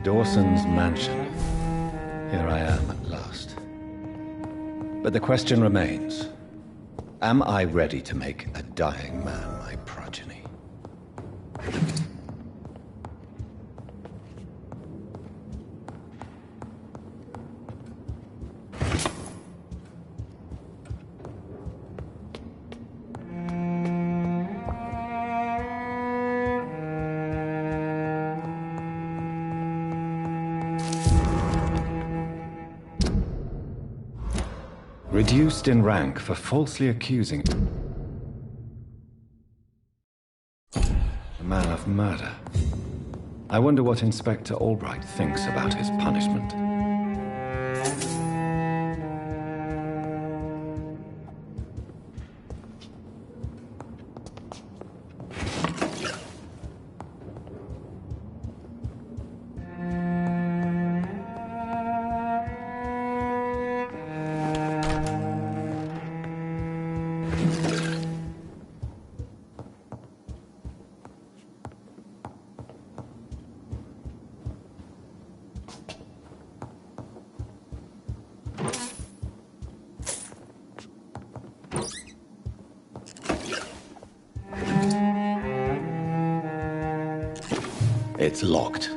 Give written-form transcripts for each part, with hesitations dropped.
Dawson's mansion. Here I am at last. But the question remains, am I ready to make a dying man my progeny? Reduced in rank for falsely accusing a man of murder. I wonder what Inspector Albright thinks about his punishment. It's locked.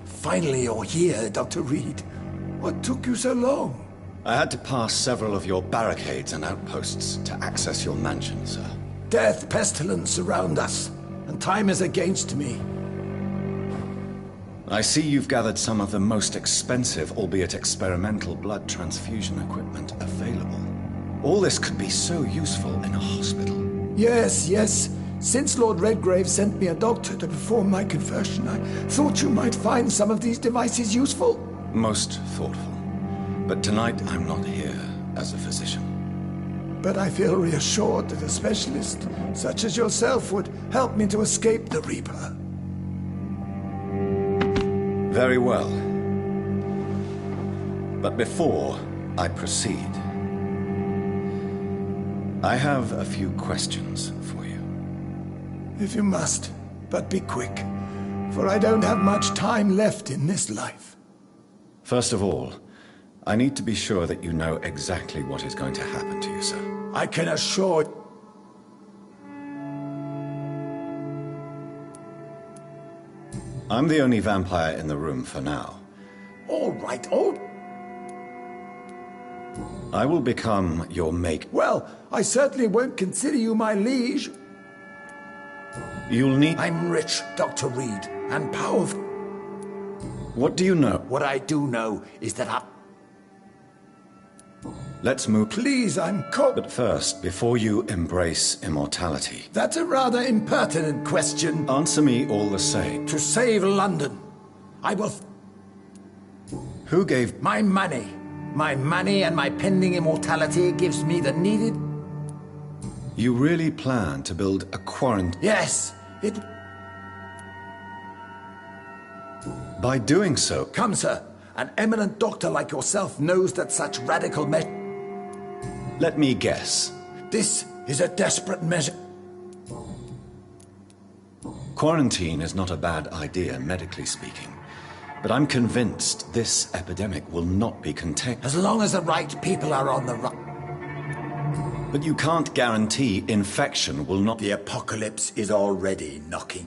Finally, you're here, Dr. Reed. What took you so long? I had to pass several of your barricades and outposts to access your mansion, sir. Death, pestilence surround us, and time is against me. I see you've gathered some of the most expensive, albeit experimental, blood transfusion equipment available. All this could be so useful in a hospital. Yes. Since Lord Redgrave sent me a doctor to perform my conversion, I thought you might find some of these devices useful. Most thoughtful. But tonight I'm not here as a physician. But I feel reassured that a specialist such as yourself would help me to escape the Reaper. Very well. But before I proceed, I have a few questions for you. If you must, but be quick, for I don't have much time left in this life. First of all, I need to be sure that you know exactly what is going to happen to you, sir. I can assure... I'm the only vampire in the room for now. All right, I will become your Well, I certainly won't consider you my liege. You'll need... I'm rich, Dr. Reed, and powerful. What do you know? What I do know is that Let's move... Please, I'm cold. But first, before you embrace immortality... That's a rather impertinent question. Answer me all the same. To save London, I will... Who gave... My money. My money and my pending immortality gives me the needed... You really plan to build a quarantine... Yes, it... By doing so... Come, sir. An eminent doctor like yourself knows that such radical measures... Let me guess. This is a desperate measure. Quarantine is not a bad idea, medically speaking. But I'm convinced this epidemic will not be contained. As long as the right people are on the right. But you can't guarantee infection will not... The apocalypse is already knocking.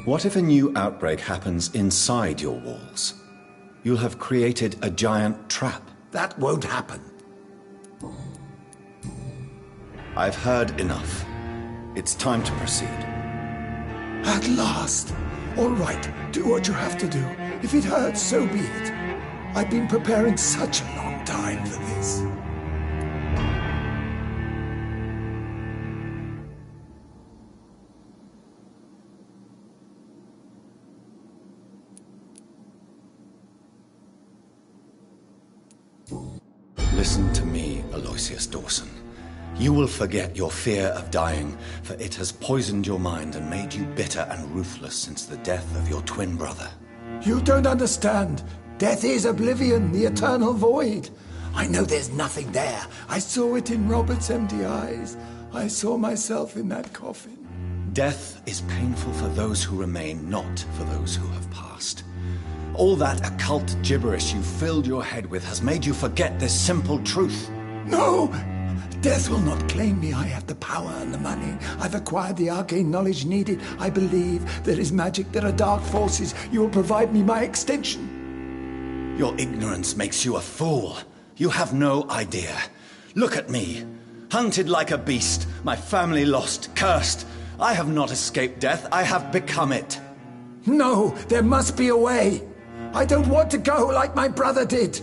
What if a new outbreak happens inside your walls? You'll have created a giant trap. That won't happen. I've heard enough. It's time to proceed. At last. All right, do what you have to do. If it hurts, so be it. I've been preparing such a long time for this. Listen to me, Aloysius Dawson. You will forget your fear of dying, for it has poisoned your mind and made you bitter and ruthless since the death of your twin brother. You don't understand. Death is oblivion, the eternal void. I know there's nothing there. I saw it in Robert's empty eyes. I saw myself in that coffin. Death is painful for those who remain, not for those who have passed. All that occult gibberish you filled your head with has made you forget this simple truth. No! Death will not claim me. I have the power and the money. I've acquired the arcane knowledge needed. I believe there is magic, there are dark forces. You will provide me my extension. Your ignorance makes you a fool. You have no idea. Look at me. Hunted like a beast, my family lost, cursed. I have not escaped death, I have become it. No, there must be a way. I don't want to go like my brother did.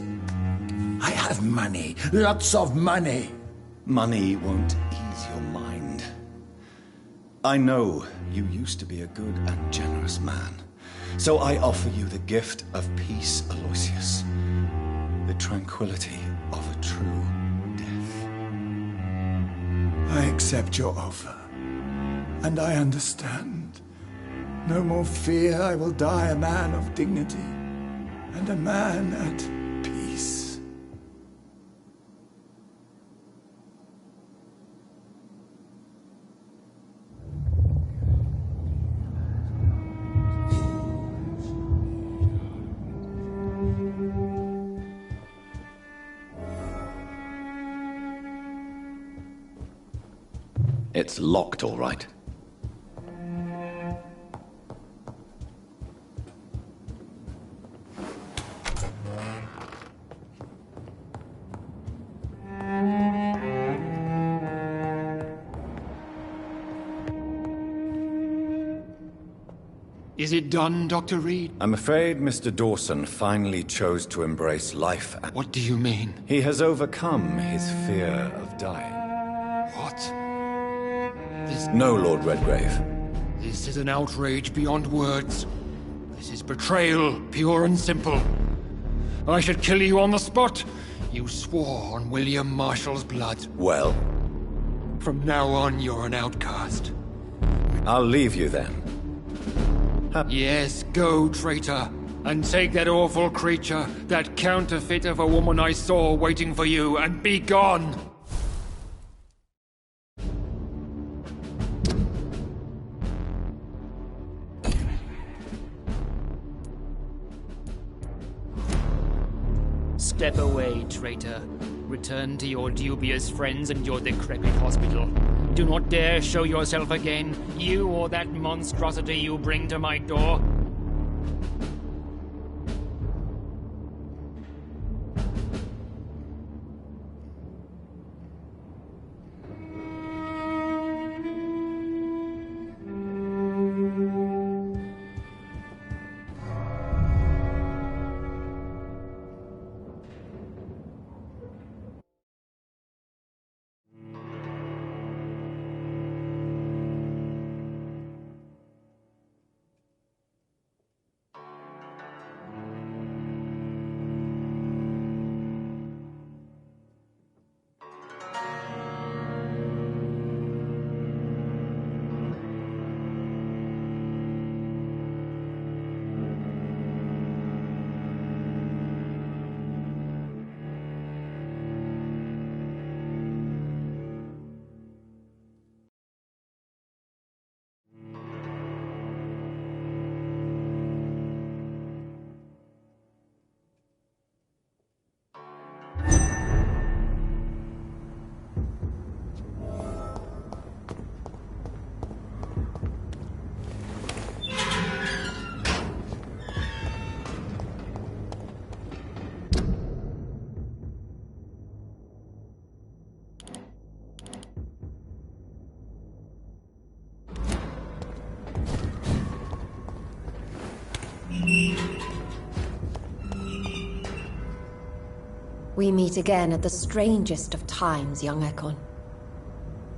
I have money, lots of money. Money won't ease your mind. I know you used to be a good and generous man. So I offer you the gift of peace, Aloysius. The tranquility of a true death. I accept your offer. And I understand. No more fear, I will die a man of dignity. And a man at peace. It's locked, all right. Is it done, Dr. Reed? I'm afraid Mr. Dawson finally chose to embrace life. What do you mean? He has overcome his fear of dying. What? No, Lord Redgrave. This is an outrage beyond words. This is betrayal, pure and simple. I should kill you on the spot. You swore on William Marshall's blood. Well? From now on, you're an outcast. I'll leave you then. Yes, go, traitor. And take that awful creature, that counterfeit of a woman I saw waiting for you, and be gone! Step away, traitor. Return to your dubious friends and your decrepit hospital. Do not dare show yourself again, you or that monstrosity you bring to my door. We meet again at the strangest of times, young Ekon.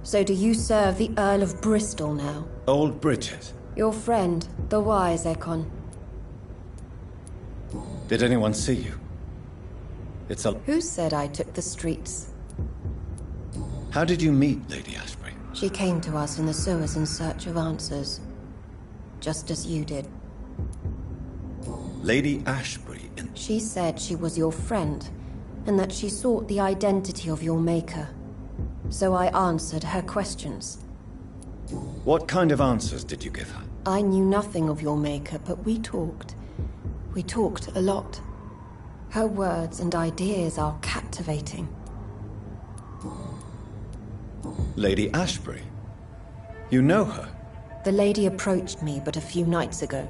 So do you serve the Earl of Bristol now? Old Bridget. Your friend, the wise Ekon. Did anyone see you? It's a... Who said I took the streets? How did you meet Lady Ashbury? She came to us in the sewers in search of answers. Just as you did. Lady Ashbury in... She said she was your friend, and that she sought the identity of your maker. So I answered her questions. What kind of answers did you give her? I knew nothing of your maker, but we talked. We talked a lot. Her words and ideas are captivating. Lady Ashbury? You know her? The lady approached me but a few nights ago,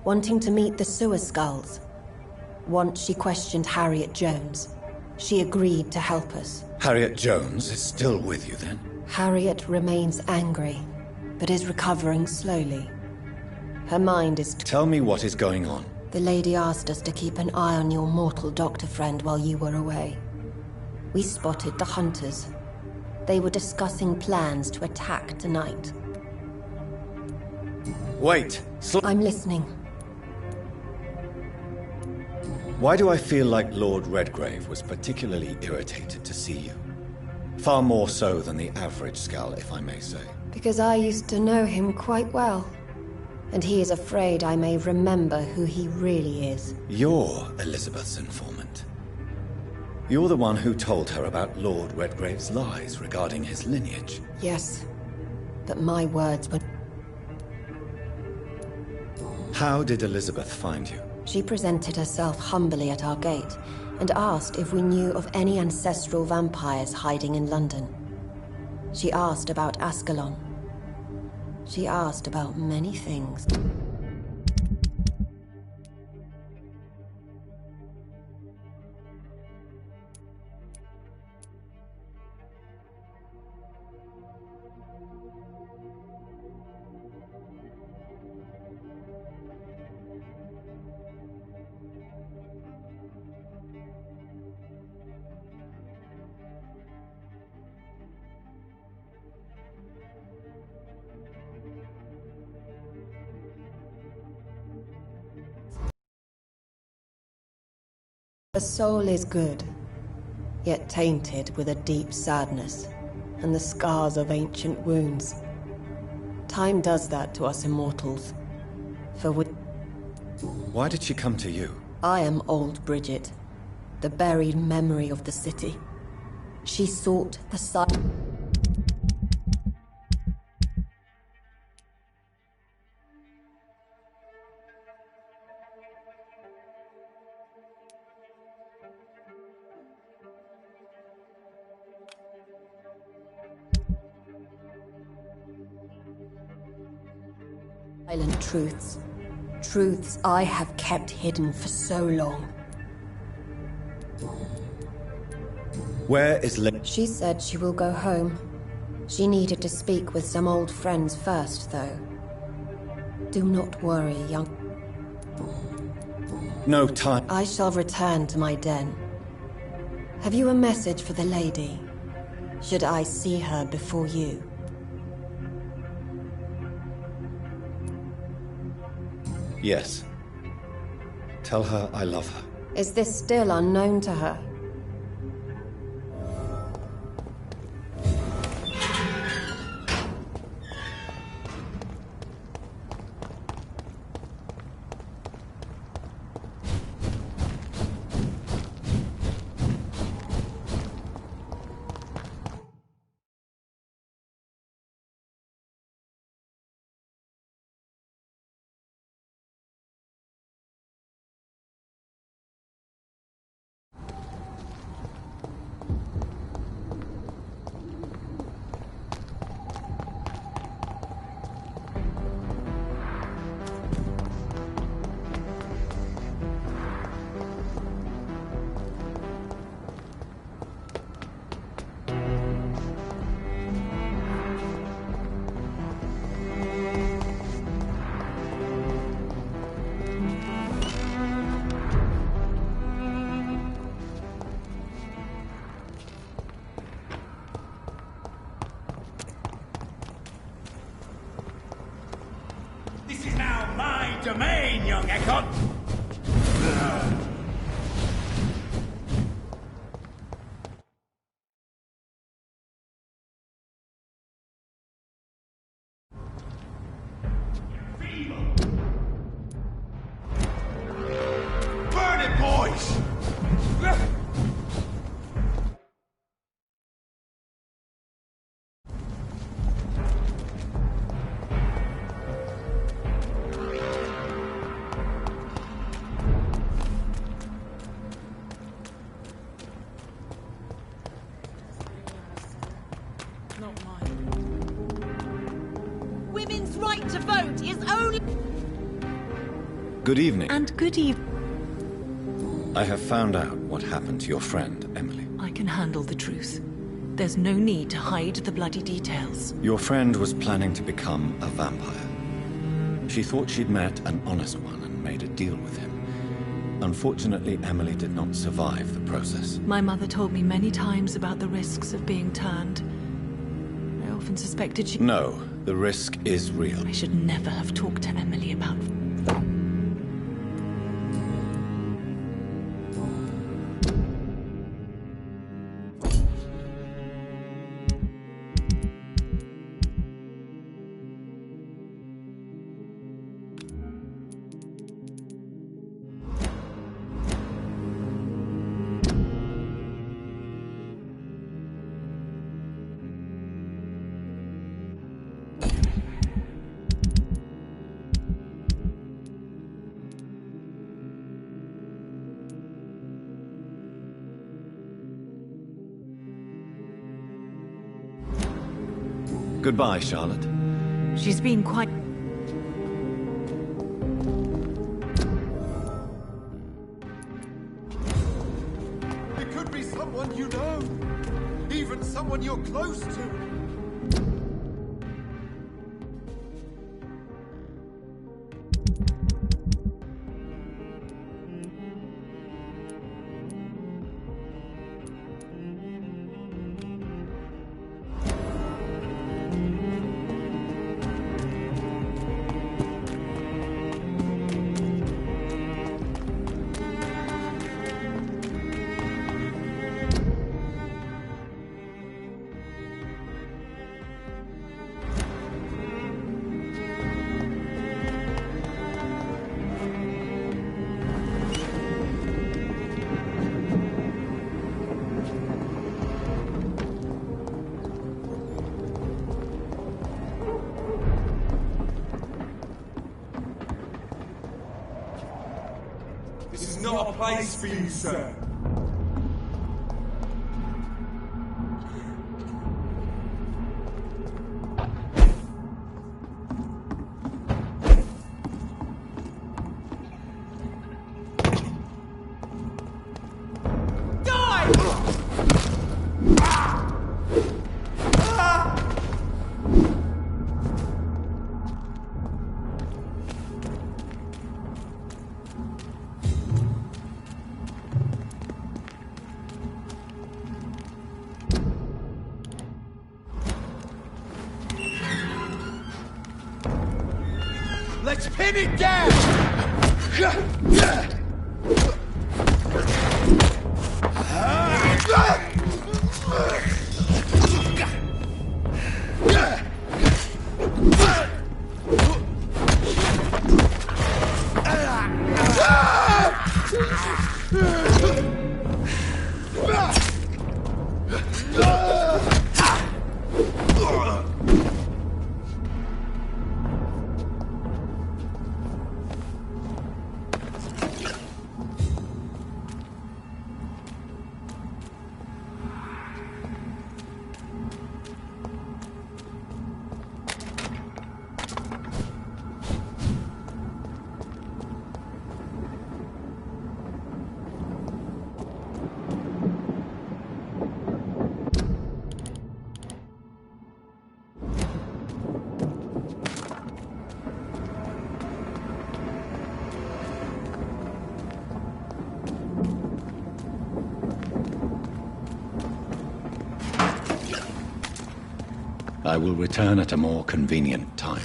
wanting to meet the sewer skulls. Once she questioned Harriet Jones. She agreed to help us. Harriet Jones is still with you then? Harriet remains angry, but is recovering slowly. Her mind is... Tell me what is going on. The lady asked us to keep an eye on your mortal doctor friend while you were away. We spotted the hunters. They were discussing plans to attack tonight. Wait! I'm listening. Why do I feel like Lord Redgrave was particularly irritated to see you? Far more so than the average Skull, if I may say. Because I used to know him quite well. And he is afraid I may remember who he really is. You're Elizabeth's informant. You're the one who told her about Lord Redgrave's lies regarding his lineage. Yes, but my words were... How did Elizabeth find you? She presented herself humbly at our gate and asked if we knew of any ancestral vampires hiding in London. She asked about Ascalon. She asked about many things. The soul is good, yet tainted with a deep sadness, and the scars of ancient wounds. Time does that to us immortals. For we... Why did she come to you? I am old Bridget, the buried memory of the city. She sought the sight... silent truths. Truths I have kept hidden for so long. Where is She said she will go home. She needed to speak with some old friends first, though. Do not worry, young... No time. I shall return to my den. Have you a message for the lady? Should I see her before you? Yes. Tell her I love her. Is this still unknown to her? This is now my domain, young Ekon! Burn it, boys! not mine. Women's right to vote is only... Good evening. And good evening. I have found out what happened to your friend, Emily. I can handle the truth. There's no need to hide the bloody details. Your friend was planning to become a vampire. She thought she'd met an honest one and made a deal with him. Unfortunately, Emily did not survive the process. My mother told me many times about the risks of being turned. I often suspected she... No, the risk is real. I should never have talked to Emily about... Goodbye, Charlotte. She's been quite... It could be someone you know. Even someone you're close to. This is not a place for you, sir. Let's pin it down! I will return at a more convenient time.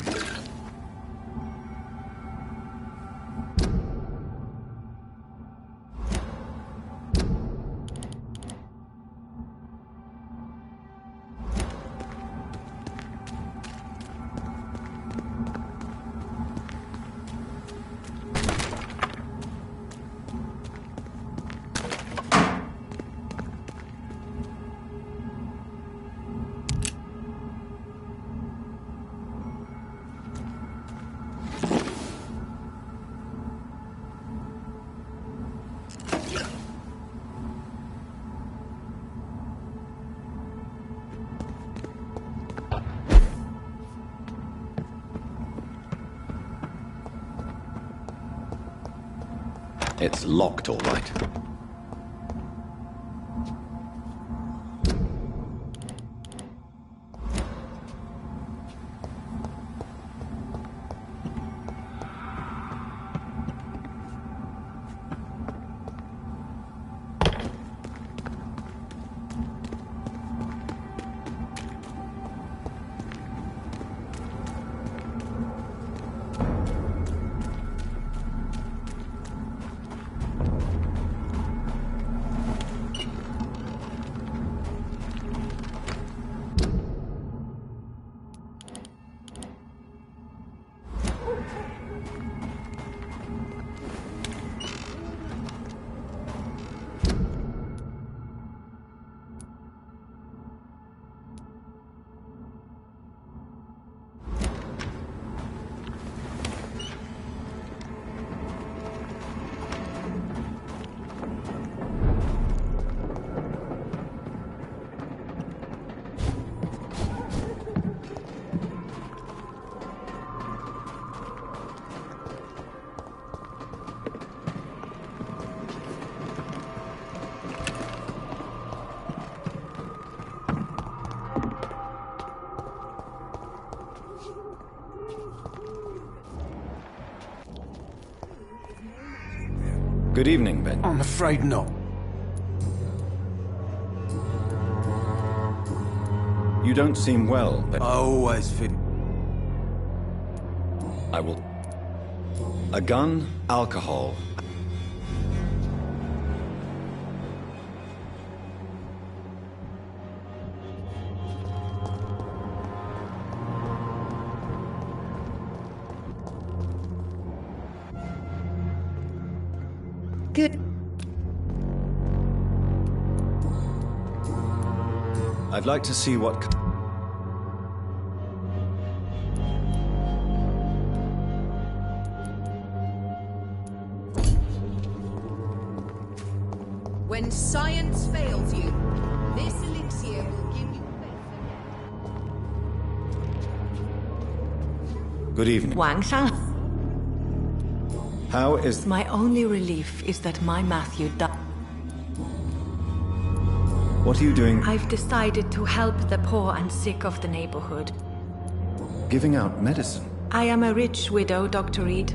It's locked, all right. Good evening, Ben. I'm afraid not. You don't seem well, but I always feel... I will... A gun, alcohol... Good. I'd like to see what... When science fails you, this elixir will give you faith. Good evening. 晚上. How is... My only relief is that my Matthew died. What are you doing? I've decided to help the poor and sick of the neighborhood. Giving out medicine? I am a rich widow, Dr. Reed.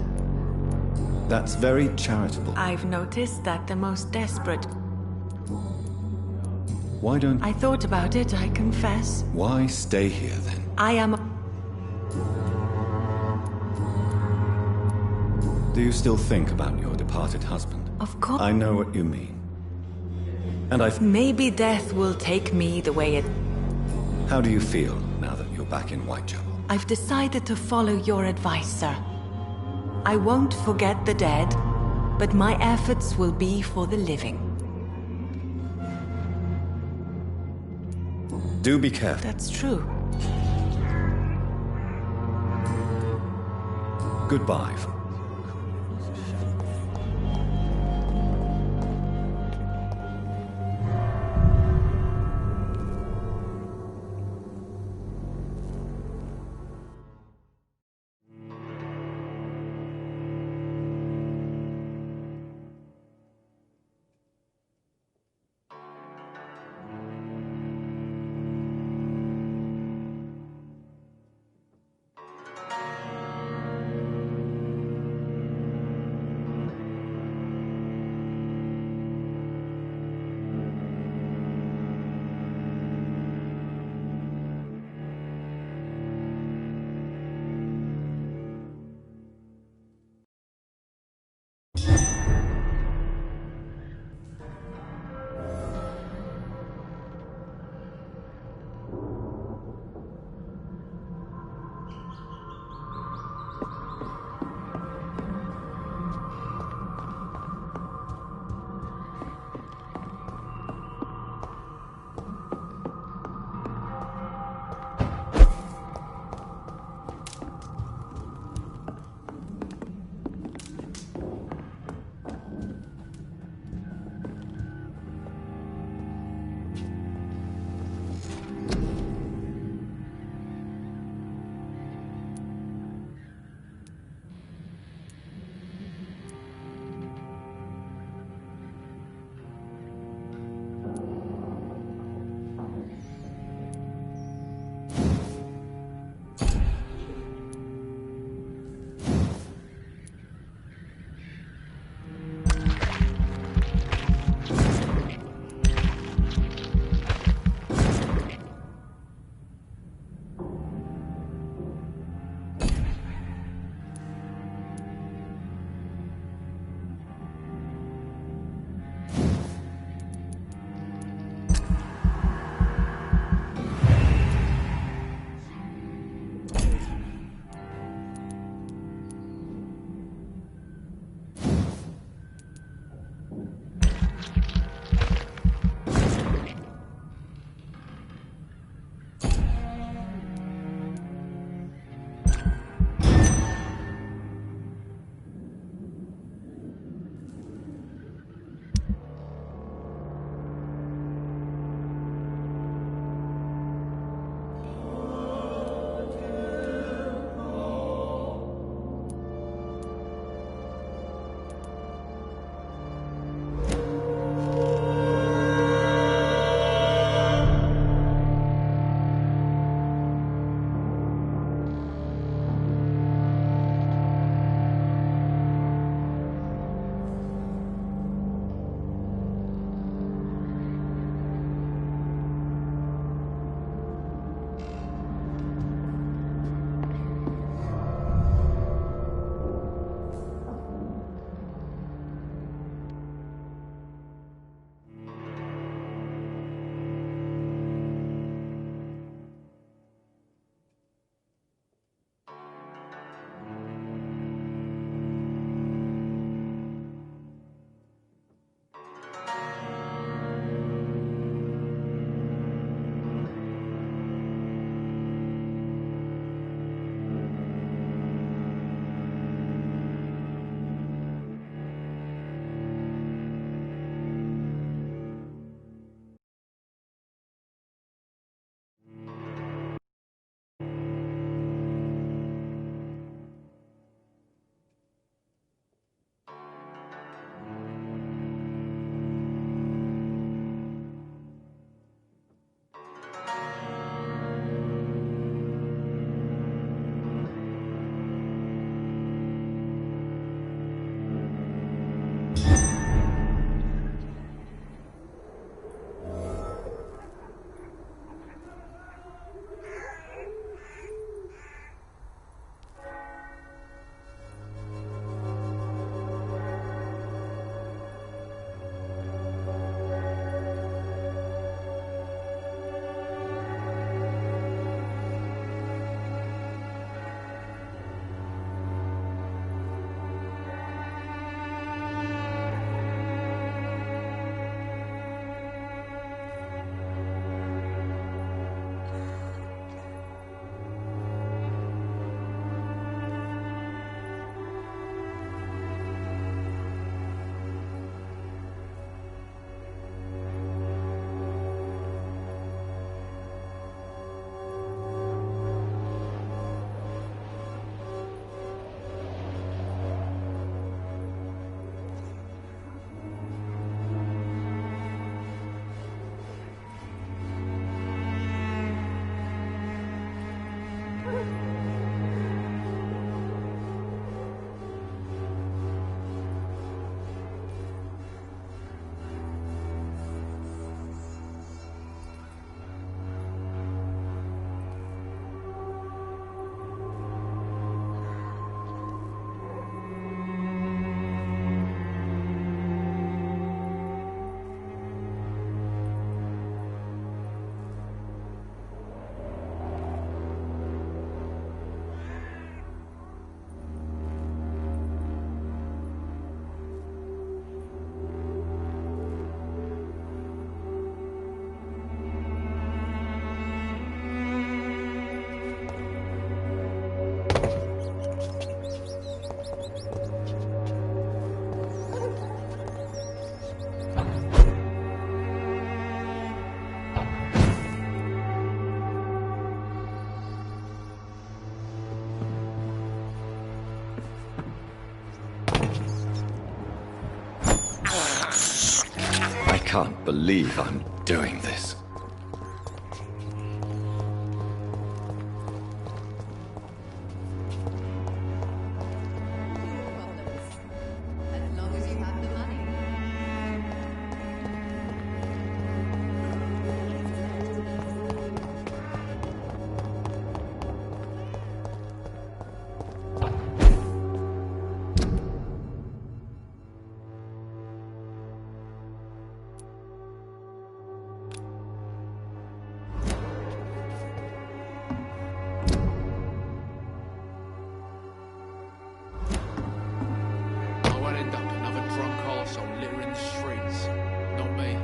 That's very charitable. I've noticed that the most desperate... Why don't... I thought about it, I confess. Why stay here, then? I am... Do you still think about your departed husband? Of course. I know what you mean. And Maybe death will take me the way it... How do you feel now that you're back in Whitechapel? I've decided to follow your advice, sir. I won't forget the dead, but my efforts will be for the living. Do be careful. That's true. Goodbye. can't believe I'm doing this. As long as you have the money. I won't end up another drunk arsehole littering the streets. Not me.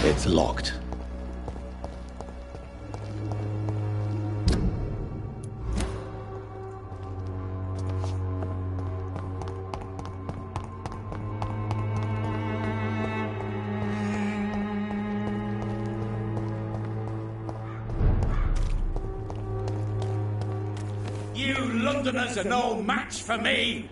It's locked. You Londoners are no match for me!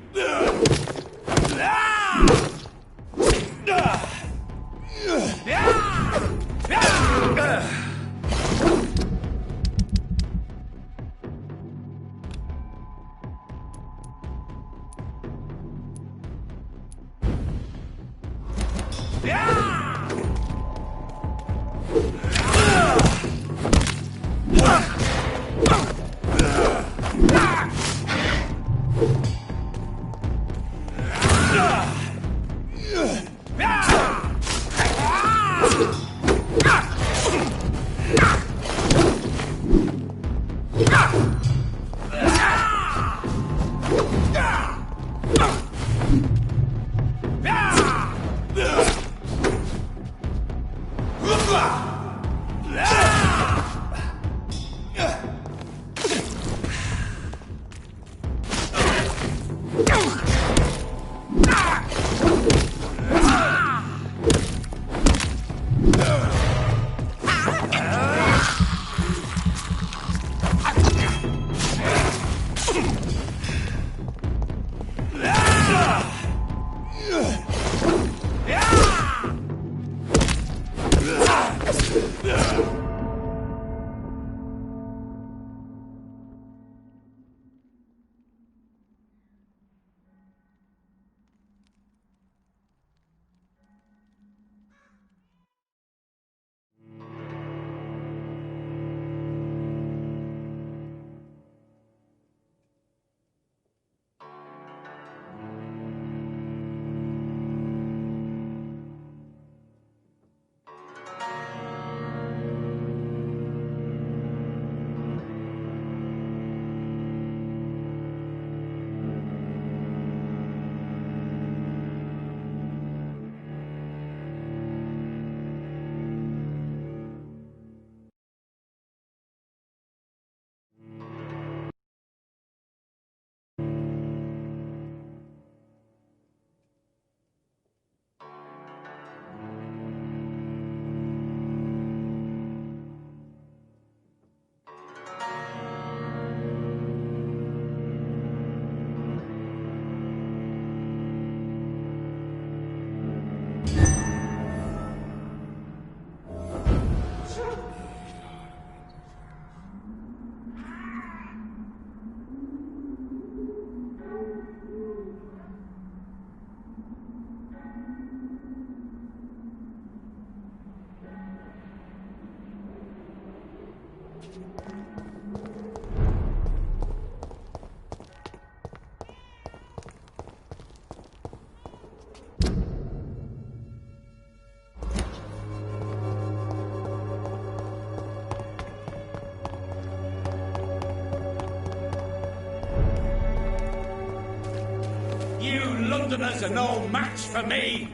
Londoners are no match for me!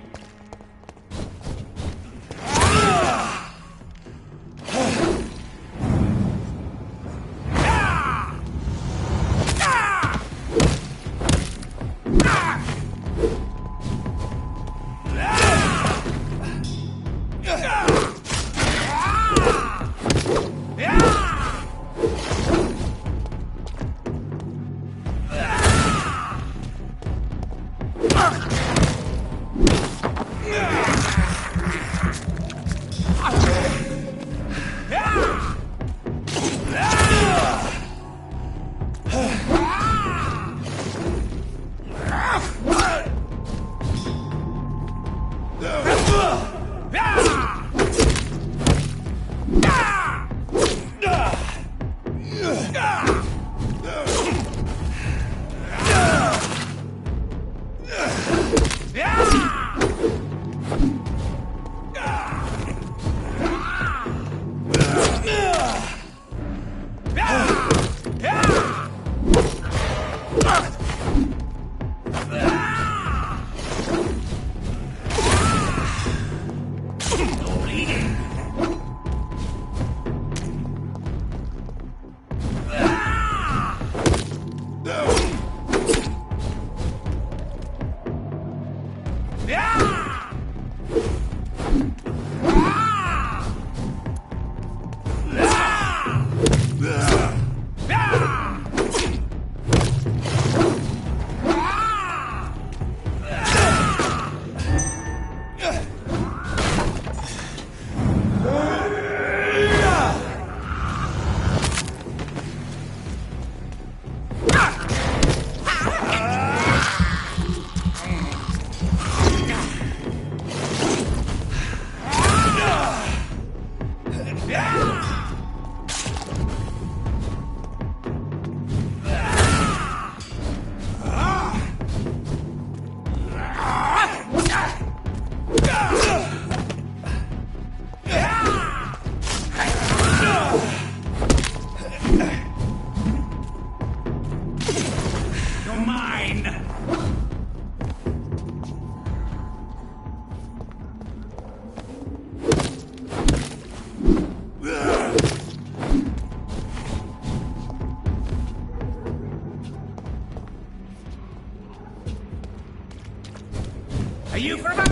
Are you for about...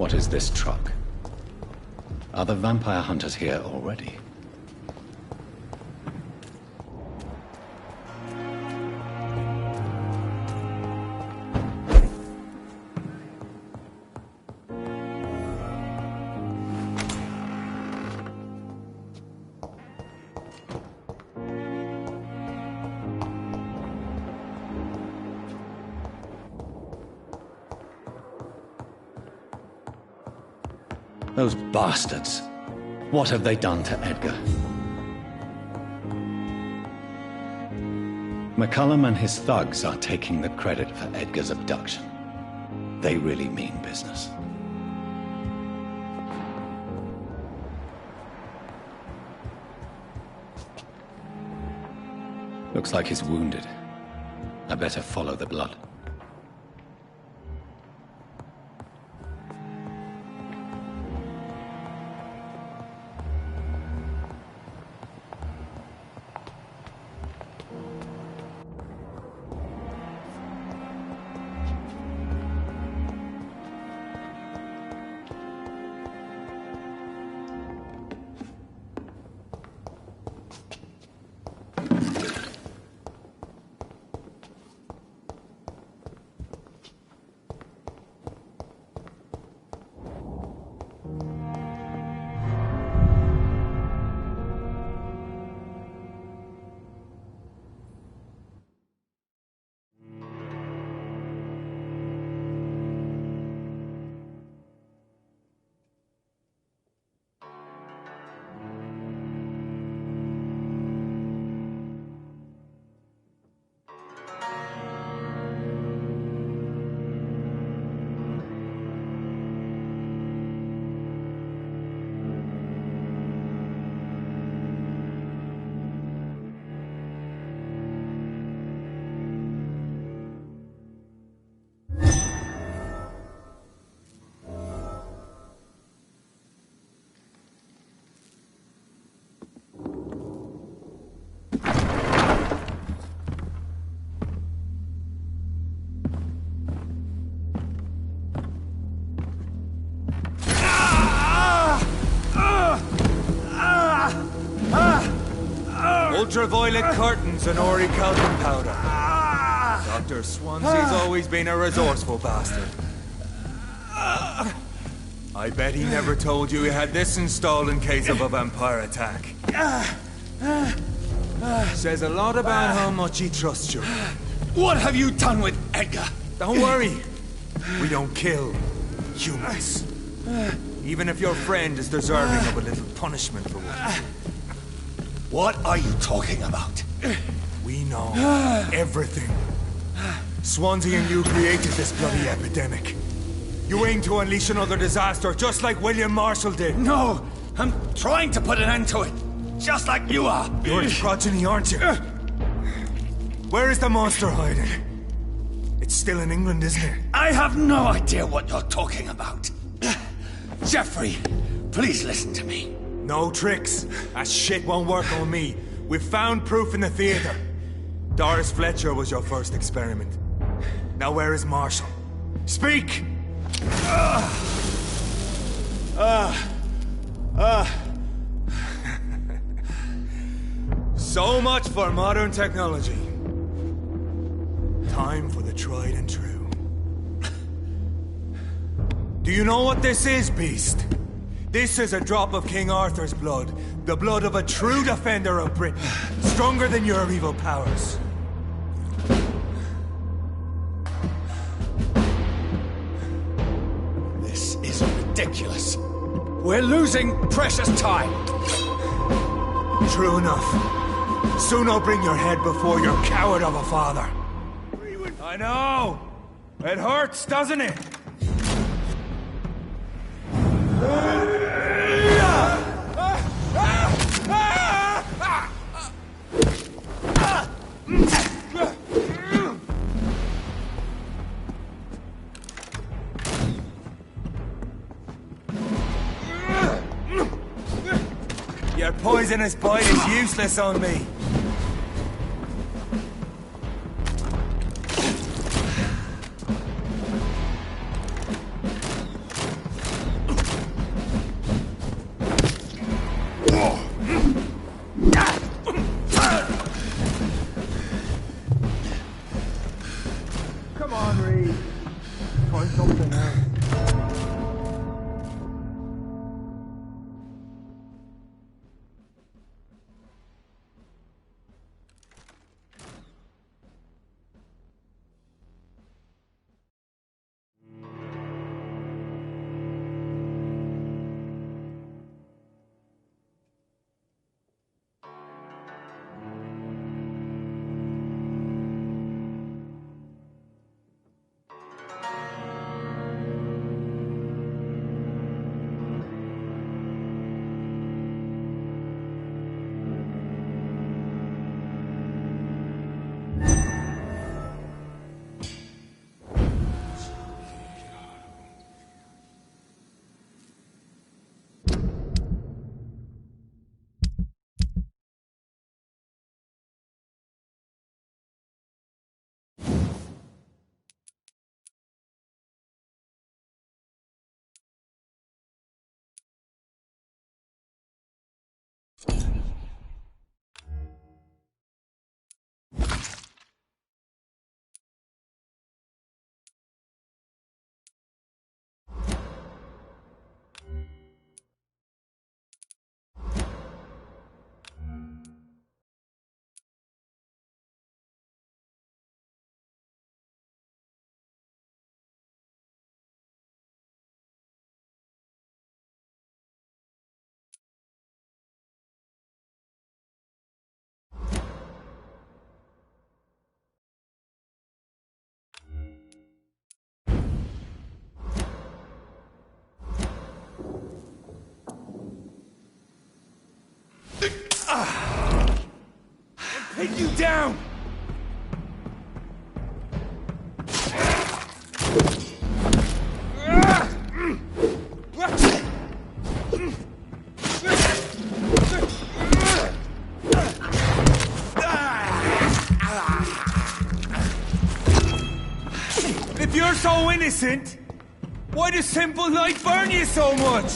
What is this truck? Are the vampire hunters here already? Those bastards. What have they done to Edgar? McCullum and his thugs are taking the credit for Edgar's abduction. They really mean business. Looks like he's wounded. I better follow the blood. Ultraviolet curtains and orichalcum powder. Dr. Swansea's always been a resourceful bastard. I bet he never told you he had this installed in case of a vampire attack. Says a lot about how much he trusts you. What have you done with Edgar? Don't worry. We don't kill humans. Even if your friend is deserving of a little punishment for what. What are you talking about? We know everything. Swansea and you created this bloody epidemic. You aim to unleash another disaster, just like William Marshall did. No! I'm trying to put an end to it! Just like you are! You're its progeny, aren't you? Where is the monster hiding? It's still in England, isn't it? I have no idea what you're talking about. Jeffrey, please listen to me. No tricks. That shit won't work on me. We've found proof in the theater. Doris Fletcher was your first experiment. Now where is Marshall? Speak! So much for modern technology. Time for the tried and true. Do you know what this is, Beast? This is a drop of King Arthur's blood. The blood of a true defender of Britain. Stronger than your evil powers. This is ridiculous. We're losing precious time. True enough. Soon I'll bring your head before your coward of a father. I know! It hurts, doesn't it? Your poisonous bite is useless on me. Come on, Reed. Try something else. pin you down! If you're so innocent, why does simple life burn you so much?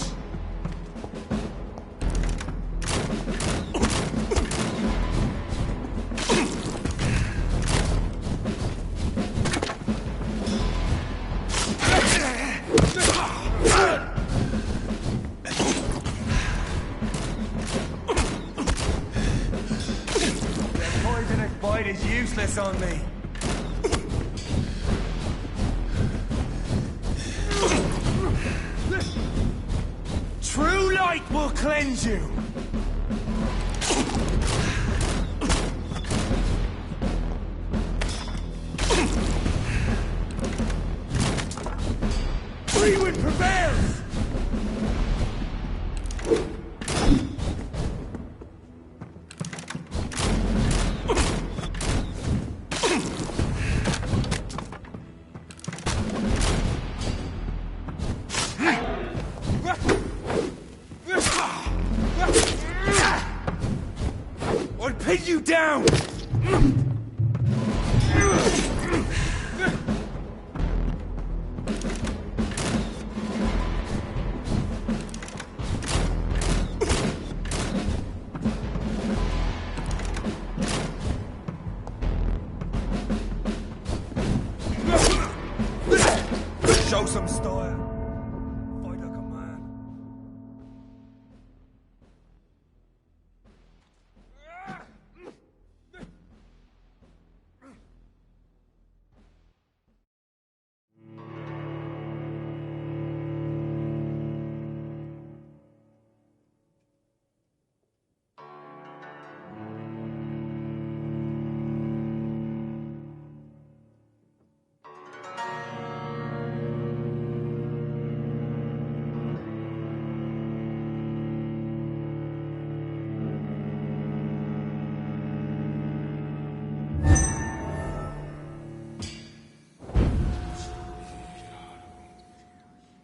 That poisonous bite is useless on me. True light will cleanse you! Freewind prevails! Or pin you down! Show some style. Fight like a man.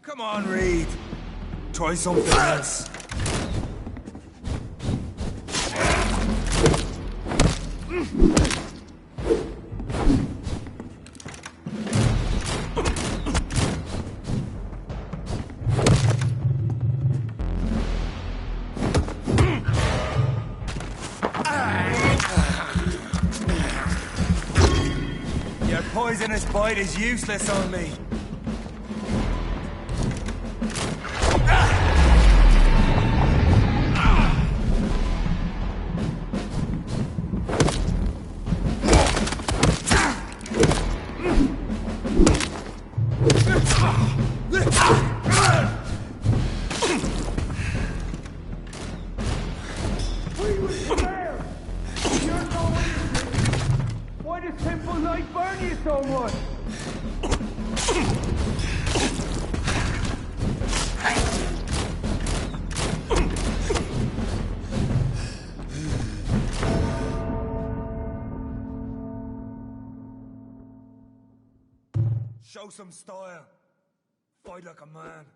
Come on, Reed. Try something else. Your poisonous bite is useless on me. Why does simple light burn you so much? Show some style. Fight like a man.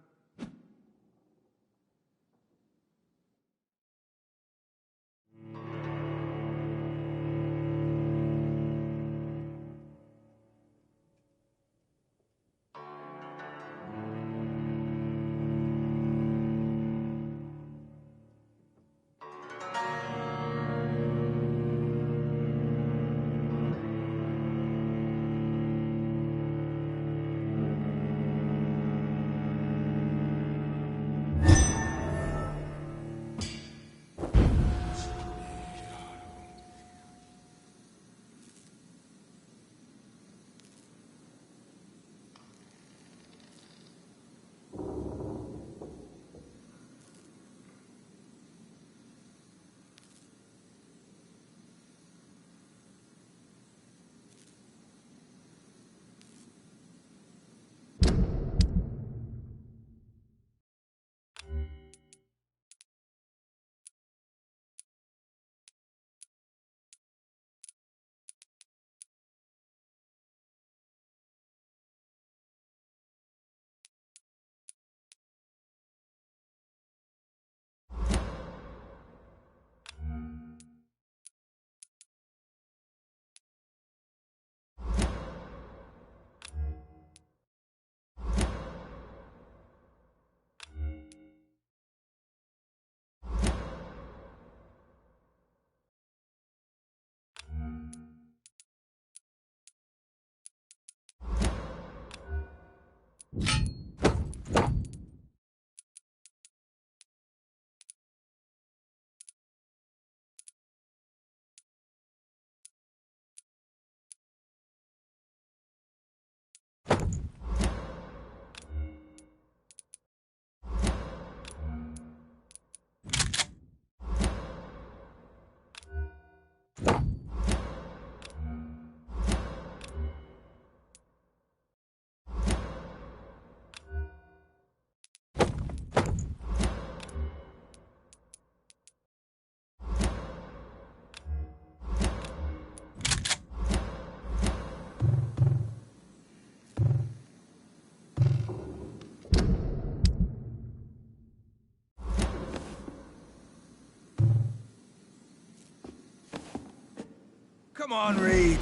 Come on, Reed.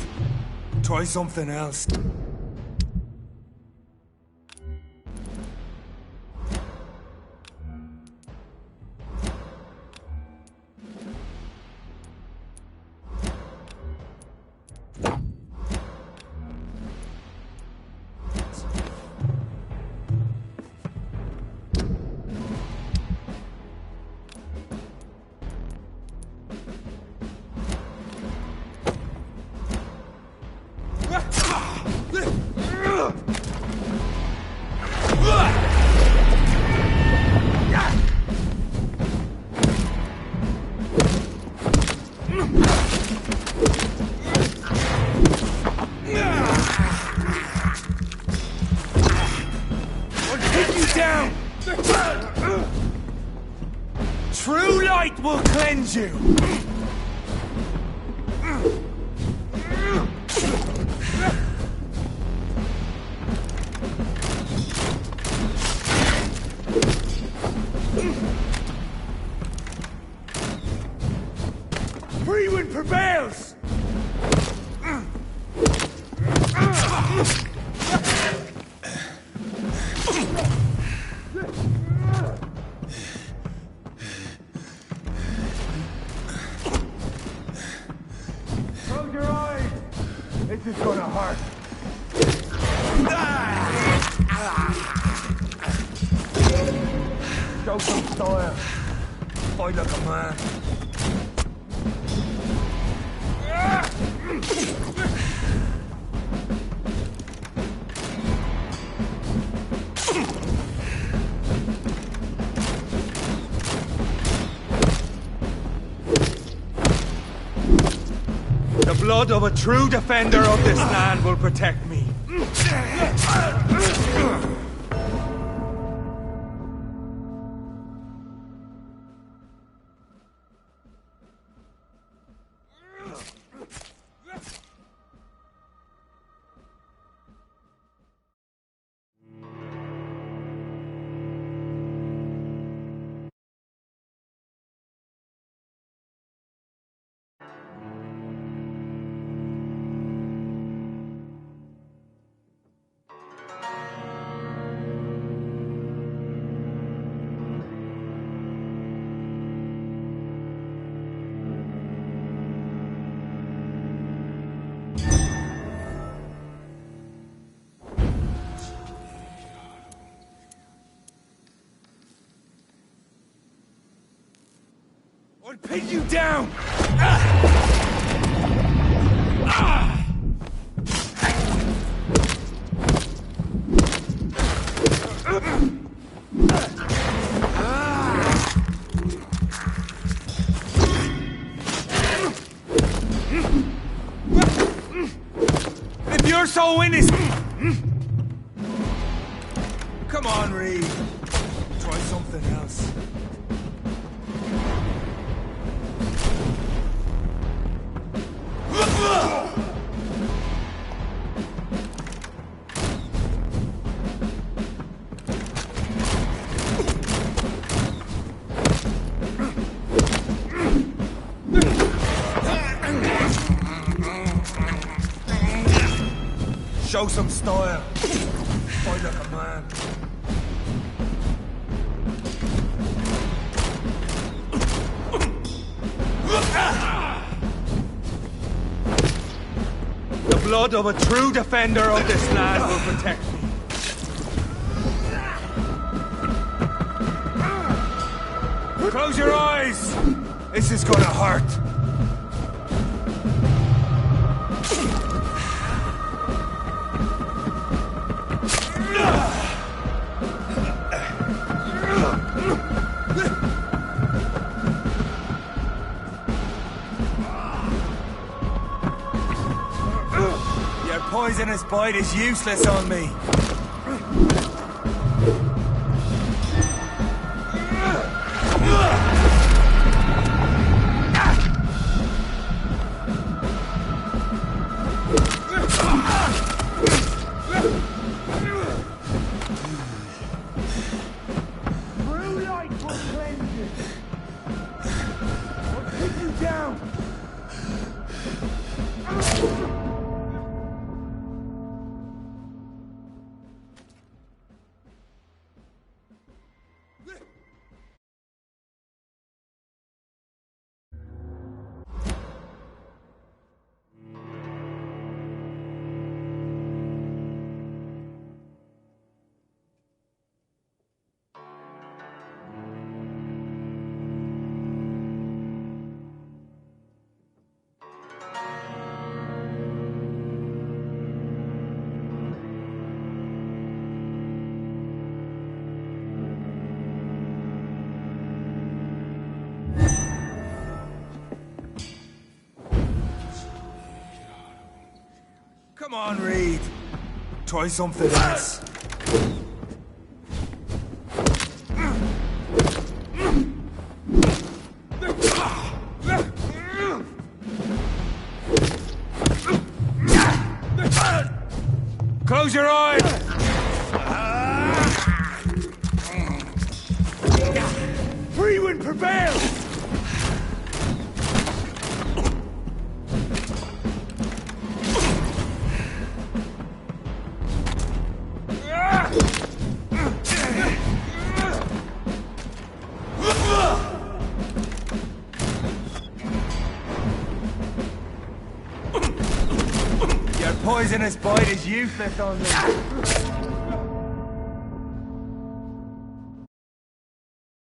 Try something else. True light will cleanse you! Free wind prevails! Close your eyes! This is gonna hurt. Show some style. Fight like a man. The blood of a true defender of this land will protect me. I'll pin you down! If you're so innocent... Come on, Reed. Try something else. Show some style. Fight like a man. The blood of a true defender of this land will protect me. Close your eyes! This is gonna hurt. Your poisonous bite is useless on me. Come on, Reed. Try something else. Close your eyes! Free wind prevails! Your poisonous bite is useless on me.